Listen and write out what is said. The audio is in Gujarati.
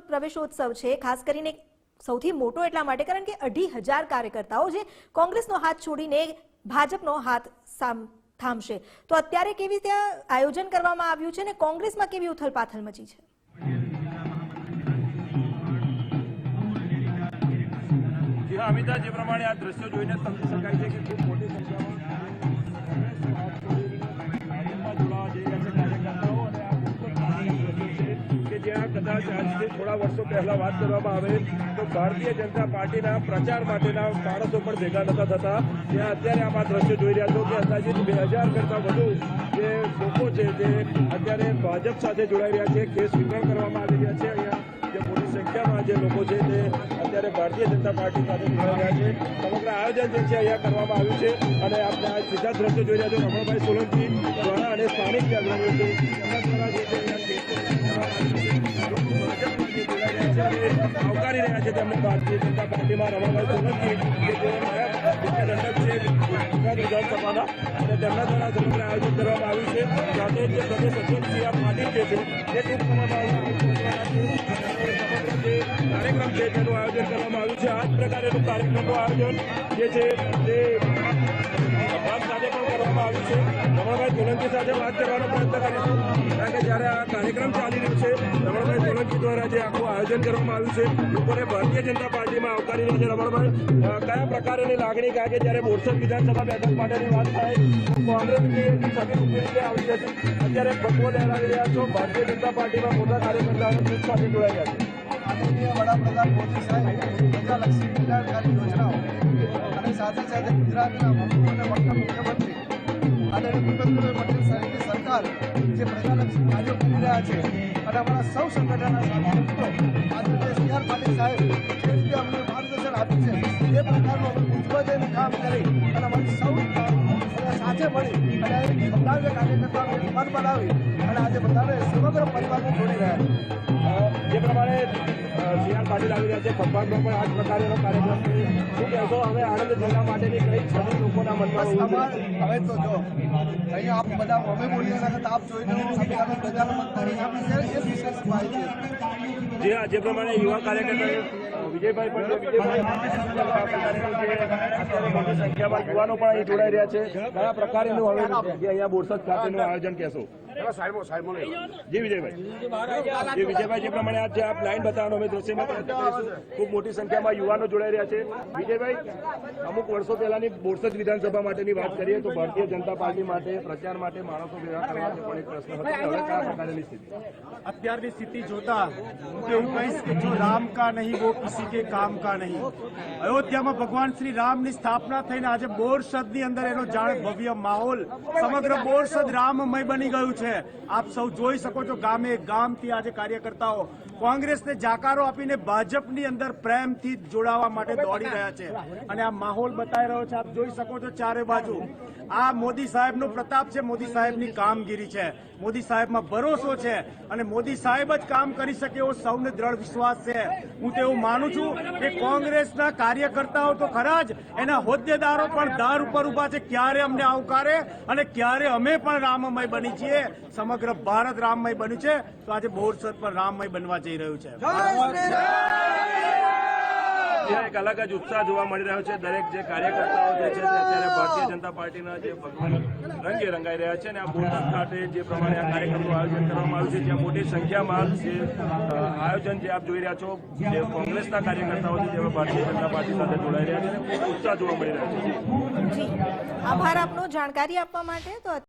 પ્રવેશોત્સવ છે, ખાસ કરીને સૌથી મોટો એટલા માટે કારણ કે 2,500 કાર્યકર્તાઓ જે કોંગ્રેસનો હાથ છોડીને ભાજપનો હાથ થામશે, તો અત્યારે કેવી રીતે આયોજન કરવામાં આવ્યું છે અને કોંગ્રેસમાં કેવી ઉથલપાથલ મચી છે? અમિતા, જે પ્રમાણે આ દ્રશ્યો જોઈને સમજી શકાય છે કે ખૂબ મોટી સંખ્યામાં જોડાવા જઈ રહ્યા છે કાર્યકર્તાઓ, અને આ કે જ્યાં કદાચ આજથી થોડા વર્ષો પહેલા વાત કરવામાં આવે તો ભારતીય જનતા પાર્ટીના પ્રચાર માટેના માણસો પણ ભેગા નતા થતા, ત્યાં અત્યારે આમ આ દ્રશ્યો જોઈ રહ્યા છો કે અંદાજિત 2,000 કરતા વધુ જે લોકો છે જે અત્યારે ભાજપ સાથે જોડાઈ રહ્યા છે, કેસ વિતરણ કરવામાં આવી રહ્યા છે. અહીંયા જે મોટી સંખ્યામાં જે લોકો છે તે અત્યારે ભારતીય જનતા પાર્ટી સાથે જોડાઈ રહ્યા છે. સમગ્ર આયોજન જે છે અહીંયા કરવામાં આવ્યું છે, અને આપણે આ સીધા દ્રશ્યો જોઈ રહ્યા છો રમણભાઈ સોલંકી દ્વારા અને સ્થાનિક જે અગ્રણીઓ છે એમના દ્વારા જે છે આવકારી રહ્યા છે તેમને ભારતીય જનતા પાર્ટીમાં. રમણભાઈ સોલંકી કે જેઓ નાયબ મુખ્ય દંડક છે ગુજરાત વિધાનસભાના, અને તેમના દ્વારા સમગ્ર આયોજન કરવામાં આવ્યું છે. સાથે જે પ્રદેશ અધ્યક્ષ શ્રી પાટીલ જે છે તે ટૂંક સમયમાં કાર્યક્રમ છે તેનું આયોજન કરવામાં આવ્યું છે. આ જ પ્રકારેનું કાર્યક્રમનું આયોજન જે છે તે ભાગ સાથે પણ કરવામાં આવ્યું છે. રમણભાઈ સોલંકી સાથે વાત કરવાનો પ્રયત્ન કરીશું, કારણ કે જ્યારે આ કાર્યક્રમ ચાલી રહ્યો છે રમણભાઈ સોલંકી દ્વારા જે આખું આયોજન કરવામાં આવ્યું છે, લોકોને ભારતીય જનતા પાર્ટીમાં આવકારી રહ્યા છે. રમણભાઈ, કયા પ્રકારની લાગણી, કારણ કે જ્યારે બોરસદ વિધાનસભા બેઠક માટેની વાત થાય તો કોંગ્રેસની છબી ઉભી રીતે આવી હતી, અત્યારે ભગવો લહેરાવી રહ્યા છો, ભારતીય જનતા પાર્ટીમાં મોટા કાર્યકર્તાઓ જૂથ સાથે જોડાઈ રહ્યા છે. આદરણીય વડાપ્રધાન મોદી સાહેબ પ્રજાલક્ષી કલ્યાણકારી યોજનાઓ અને સાથે સાથે ગુજરાતના મંત્રી અને મુખ્યમંત્રી આદરણીય ભૂપેન્દ્રભાઈ પટેલ સાહેબની સરકાર જે પ્રજાલક્ષી કાર્યો કરી રહ્યા છે, અને અમારા સૌ સંગઠનના સાથી મિત્રો આદરણીય સી.આર. પાટીલ સાહેબ જે રીતે અમને માર્ગદર્શન આપ્યું છે એ પ્રકારનું અમે ભુજમાં જઈને કામ કરી અને અમારી સૌ સાથે મળી અને ભવ્ય કાર્યકર્તાઓને મન બનાવી અને આજે બધાને સમગ્ર પરિવારને જોડી રહ્યા છે. જે પ્રમાણે સી.આર. પાટીલ આવી રહ્યા છે, ખંભાતમાં પણ આ જ પ્રકારનો કાર્યક્રમ છે. શું કહેશો, હવે આણંદ જિલ્લા માટેની કઈ છબી લોકોના મનમાં હવે તો જો અહીંયા આપ બધા અમે બોલીએ કરતા આપ જોઈને પ્રજાના મતદારની આપણી છે એ વિશેષ માહિતી. જે આ જે પ્રમાણે યુવા કાર્યકર્તા વિજયભાઈ પણ અત્યારે મોટી સંખ્યામાં યુવાનો પણ અહીં જોડાઈ રહ્યા છે. કયા પ્રકારનું હવે જે અહીંયા બોરસદ ખાતેનું આયોજન કહેશો? જી વિજયભાઈ, જે પ્રમાણે આજે આપ લાઈન બતાવવાનો અમે દ્રશ્યમાં પ્રયત્ન કરીશું. ખૂબ મોટી સંખ્યામાં યુવાનો જોડાઈ રહ્યા છે. વિજયભાઈ, અમુક વર્ષો પહેલાની બોરસદ વિધાનસભા માટેની વાત કરીએ તો ભારતીય જનતા પાર્ટી માટે પ્રચાર માટે માણસો ભેગા કરવા પણ એક પ્રશ્ન હતો, હવે કયા પ્રકારની સ્થિતિ? અત્યારની સ્થિતિ જોતા હું કહીશ કે જો રામ કા નહીં વો કિસી કે કામ કા નહીં. અયોધ્યામાં ભગવાન શ્રી રામની સ્થાપના થઈને આજે બોરસદની અંદર એનો જાણે ભવ્ય માહોલ, સમગ્ર બોરસદ રામમય બની ગયું છે. આપ સૌ જોઈ શકો છો, ગામે ગામથી આજે કાર્યકર્તાઓ કોંગ્રેસને જાકારો આપીને ભાજપની અંદર પ્રેમથી જોડાવા માટે દોડી રહ્યા છે, અને આ માહોલ બતાવી રહ્યો છે. આપ જોઈ શકો છો ચારે બાજુ આ મોદી સાહેબનો પ્રતાપ છે, મોદી સાહેબની કામગીરી છે, મોદી સાહેબમાં ભરોસો છે, અને મોદી સાહેબ જ કામ કરી શકે એવો સૌને દ્રઢ વિશ્વાસ છે. હું તો એવું માનું છું કે કોંગ્રેસના કાર્યકર્તાઓ તો ખરા જ, એના હોદ્દેદારો પણ દર ઉપર ઉભા છે, ક્યારે અમને આવકારે અને ક્યારે અમે પણ રામમય બની છીએ. સમગ્ર ભારત રામમય બન્યું છે, તો આજે બોરસદ પણ રામમય બનવા જઈ રહ્યું છે. એક અલગ જ ઉત્સાહ જોવા મળી રહ્યો છે. દરેક જે કાર્યકર્તાઓ જે છે અત્યારે ભારતીય જનતા પાર્ટીના જે ભગવાન રંગે રંગાઈ રહ્યા છે, અને આ બોરસદ ખાતે જે પ્રમાણે આ કાર્યક્રમનું આયોજન કરવામાં આવ્યું છે, ત્યાં મોટી સંખ્યામાં જે આયોજન જે આપ જોઈ રહ્યા છો, જે કોંગ્રેસના કાર્યકર્તાઓ છે જેઓ ભારતીય જનતા પાર્ટી સાથે જોડાઈ રહ્યા છે, ખૂબ ઉત્સાહ જોવા મળી રહ્યો છે. જી, આભાર આપનો જાણકારી આપવા માટે. તો